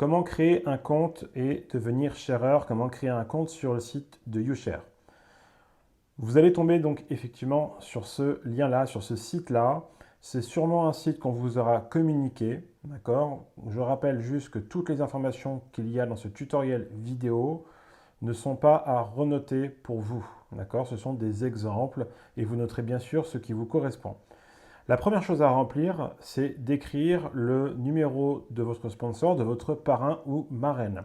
comment créer un compte et devenir shareur, comment créer un compte sur le site de YouShare. Vous allez tomber donc effectivement sur ce lien-là, sur ce site-là. C'est sûrement un site qu'on vous aura communiqué, d'accord? Je rappelle juste que toutes les informations qu'il y a dans ce tutoriel vidéo ne sont pas à renoter pour vous, d'accord? Ce sont des exemples et vous noterez bien sûr ce qui vous correspond. La première chose à remplir, c'est d'écrire le numéro de votre sponsor, de votre parrain ou marraine.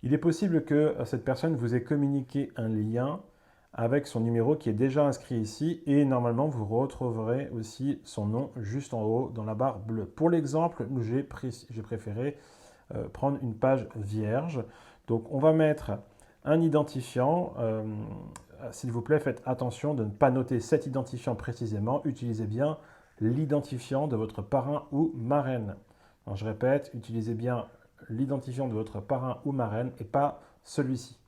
Il est possible que cette personne vous ait communiqué un lien avec son numéro qui est déjà inscrit ici et normalement vous retrouverez aussi son nom juste en haut dans la barre bleue. Pour l'exemple, j'ai préféré prendre une page vierge. Donc on va mettre un identifiant. S'il vous plaît, faites attention de ne pas noter cet identifiant précisément. Utilisez bien l'identifiant de votre parrain ou marraine. Alors, je répète, utilisez bien l'identifiant de votre parrain ou marraine et pas celui-ci.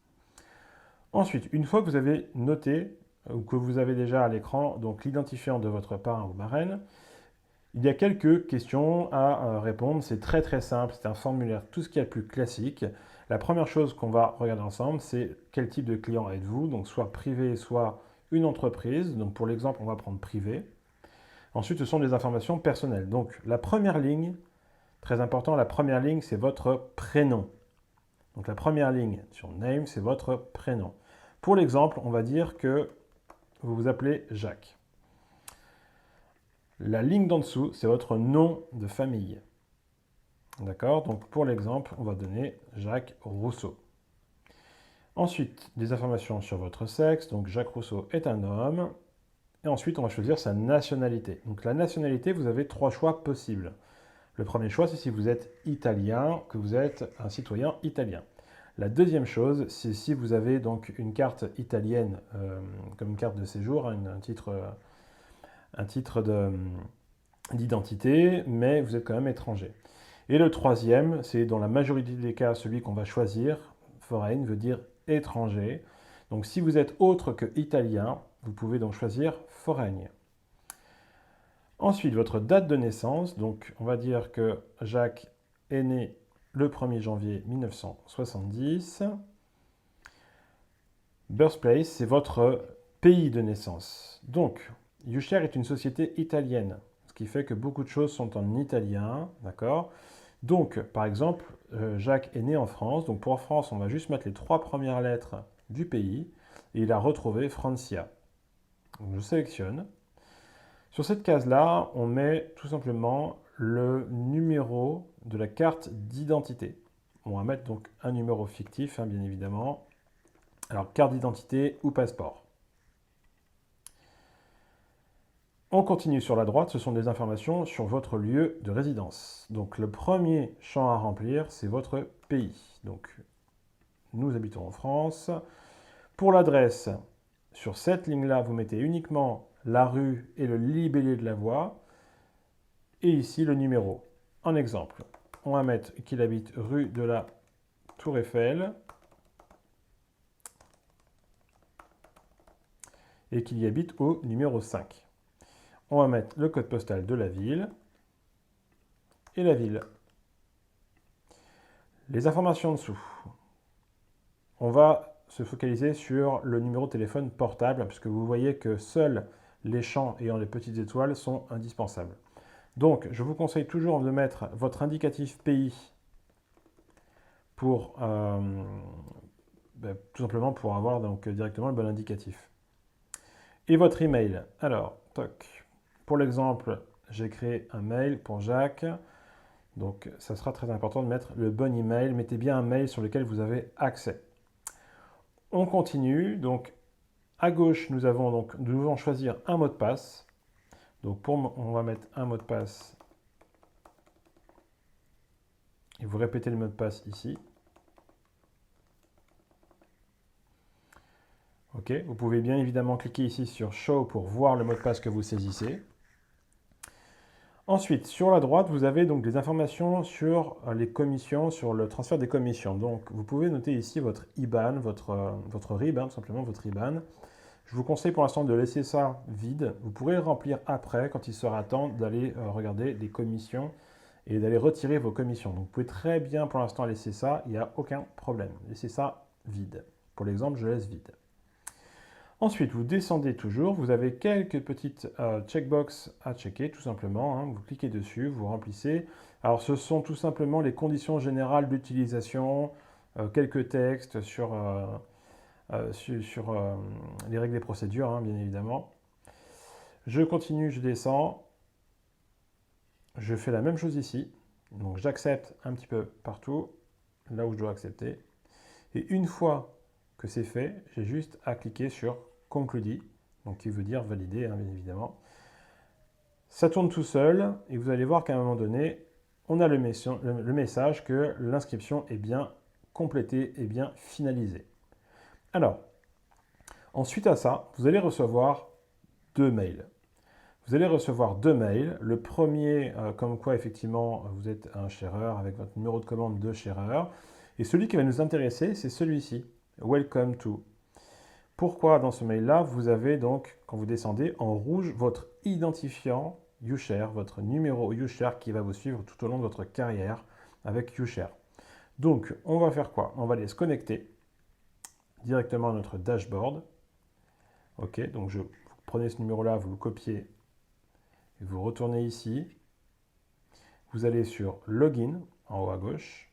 Ensuite, une fois que vous avez noté ou que vous avez déjà à l'écran donc l'identifiant de votre parrain ou marraine, il y a quelques questions à répondre. C'est très très simple, c'est un formulaire tout ce qu'il y a de plus classique. La première chose qu'on va regarder ensemble, c'est quel type de client êtes-vous, donc soit privé, soit une entreprise. Donc pour l'exemple, on va prendre privé. Ensuite, ce sont des informations personnelles. Donc la première ligne, très important, la première ligne, c'est votre prénom. Donc la première ligne sur name, c'est votre prénom. Pour l'exemple, on va dire que vous vous appelez Jacques. La ligne d'en dessous, c'est votre nom de famille. D'accord? Donc pour l'exemple, on va donner Jacques Rousseau. Ensuite, des informations sur votre sexe. Donc Jacques Rousseau est un homme. Et ensuite, on va choisir sa nationalité. Donc la nationalité, vous avez 3 choix possibles. Le premier choix, c'est si vous êtes italien, que vous êtes un citoyen italien. La deuxième chose, c'est si vous avez donc une carte italienne comme une carte de séjour, un titre d'identité, mais vous êtes quand même étranger. Et le troisième, c'est dans la majorité des cas celui qu'on va choisir. Foreign veut dire étranger. Donc si vous êtes autre que italien, vous pouvez donc choisir foreign. Ensuite, votre date de naissance. Donc on va dire que Jacques est né le 1er janvier 1970. Birthplace, c'est votre pays de naissance. Donc, YouShare est une société italienne, ce qui fait que beaucoup de choses sont en italien, d'accord? Donc, par exemple, Jacques est né en France. Donc, pour France, on va juste mettre les 3 premières lettres du pays et il a retrouvé Francia. Donc, je sélectionne. Sur cette case-là, on met tout simplement le numéro de la carte d'identité. On va mettre donc un numéro fictif, bien évidemment. Alors, carte d'identité ou passeport. On continue sur la droite, ce sont des informations sur votre lieu de résidence. Donc, le premier champ à remplir, c'est votre pays. Donc, nous habitons en France. Pour l'adresse, sur cette ligne-là, vous mettez uniquement la rue et le libellé de la voie. Et ici, le numéro. En exemple, on va mettre qu'il habite rue de la Tour Eiffel et qu'il y habite au numéro 5. On va mettre le code postal de la ville et la ville. Les informations en dessous. On va se focaliser sur le numéro de téléphone portable puisque vous voyez que seuls les champs ayant les petites étoiles sont indispensables. Donc, je vous conseille toujours de mettre votre indicatif pays pour tout simplement pour avoir donc directement le bon indicatif. Et votre email. Alors, toc. Pour l'exemple, j'ai créé un mail pour Jacques. Donc, ça sera très important de mettre le bon email. Mettez bien un mail sur lequel vous avez accès. On continue. Donc, à gauche, nous devons choisir un mot de passe. Donc, on va mettre un mot de passe. Et vous répétez le mot de passe ici. OK. Vous pouvez bien évidemment cliquer ici sur Show pour voir le mot de passe que vous saisissez. Ensuite, sur la droite, vous avez donc des informations sur les commissions, sur le transfert des commissions. Donc, vous pouvez noter ici votre IBAN, votre RIB, tout simplement votre IBAN. Je vous conseille pour l'instant de laisser ça vide. Vous pourrez le remplir après, quand il sera temps d'aller regarder les commissions et d'aller retirer vos commissions. Donc vous pouvez très bien pour l'instant laisser ça, il n'y a aucun problème. Laissez ça vide. Pour l'exemple, je laisse vide. Ensuite, vous descendez toujours, vous avez quelques petites checkbox à checker tout simplement. Hein. Vous cliquez dessus, vous remplissez. Alors ce sont tout simplement les conditions générales d'utilisation, quelques textes sur les règles et procédures, hein, bien évidemment. Je continue, je descends. Je fais la même chose ici. Donc j'accepte un petit peu partout, là où je dois accepter. Et une fois que c'est fait, j'ai juste à cliquer sur Concludi, donc qui veut dire valider, hein, bien évidemment. Ça tourne tout seul et vous allez voir qu'à un moment donné, on a le message que l'inscription est bien complétée et bien finalisée. Alors, ensuite à ça, vous allez recevoir 2 mails. Vous allez recevoir 2 mails. Le premier, comme quoi effectivement vous êtes un shareur avec votre numéro de commande de shareur. Et celui qui va nous intéresser, c'est celui-ci. Welcome to. Pourquoi dans ce mail-là, vous avez donc, quand vous descendez, en rouge, votre identifiant YouShare, votre numéro YouShare qui va vous suivre tout au long de votre carrière avec YouShare. Donc, on va faire quoi? On va aller se connecter directement à notre dashboard. Ok, donc vous prenez ce numéro-là, vous le copiez et vous retournez ici. Vous allez sur Login en haut à gauche.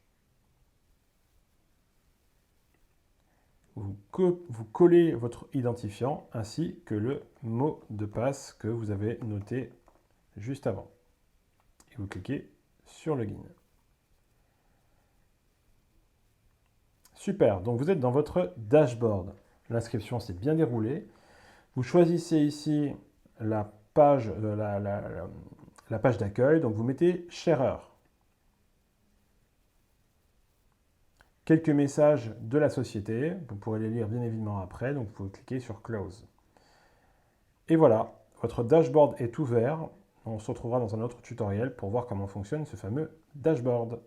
Vous collez votre identifiant ainsi que le mot de passe que vous avez noté juste avant. Et vous cliquez sur Login. Super, donc vous êtes dans votre dashboard. L'inscription s'est bien déroulée. Vous choisissez ici la page, la page d'accueil, donc vous mettez shareur. Quelques messages de la société, vous pourrez les lire bien évidemment après, donc vous pouvez cliquer sur Close. Et voilà, votre dashboard est ouvert. On se retrouvera dans un autre tutoriel pour voir comment fonctionne ce fameux dashboard.